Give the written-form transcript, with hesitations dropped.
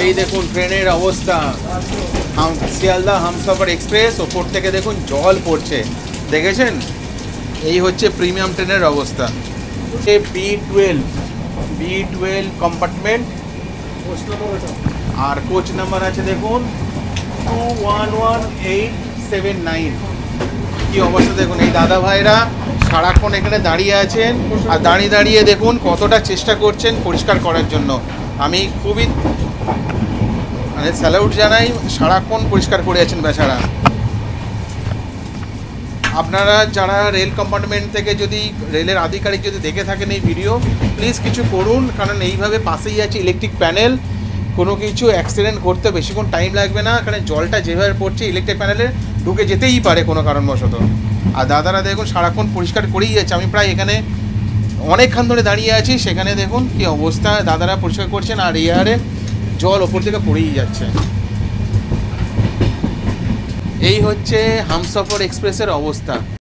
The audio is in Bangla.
এই দেখুন ট্রেনের অবস্থা, শিয়ালদা হামসফর এক্সপ্রেস, ওপর থেকে দেখুন জল পড়ছে, দেখেছেন? এই হচ্ছে প্রিমিয়াম ট্রেনের অবস্থা। B12 কম্পার্টমেন্ট, আর কোচ নাম্বার আছে দেখুন 211879। কি অবস্থা দেখুন, এই দাদা ভাইরা সারাক্ষণ এখানে দাঁড়িয়ে আছেন, আর দাঁড়িয়ে দাঁড়িয়ে দেখুন কতটা চেষ্টা করছেন পরিষ্কার করার জন্য। আমি খুবই মানে স্যালুট জানাই, সারাক্ষণ পরিষ্কার করে আছেন বেচারা। আপনারা যারা রেল কম্পার্টমেন্ট থেকে যদি রেলের আধিকারিক যদি দেখে থাকেন এই ভিডিও, প্লিজ কিছু করুন, কারণ এইভাবে পাশেই আছে ইলেকট্রিক প্যানেল, কোনো কিছু অ্যাক্সিডেন্ট করতে বেশিক্ষণ টাইম লাগবে না, কারণ জলটা যেভাবে পড়ছে ইলেকট্রিক প্যানেলে ঢুকে যেতেই পারে কোনো কারণবশত। আর দাদারা দেখুন সারাক্ষণ পরিষ্কার করেই যাচ্ছে। আমি প্রায় এখানে অনেকক্ষণ ধরে দাঁড়িয়ে আছি, সেখানে দেখুন কি অবস্থা, দাদারা পরিষ্কার করছেন আর এয়ারে জল ওপর থেকে পড়েই যাচ্ছে। এই হচ্ছে হামসফর এক্সপ্রেসের অবস্থা।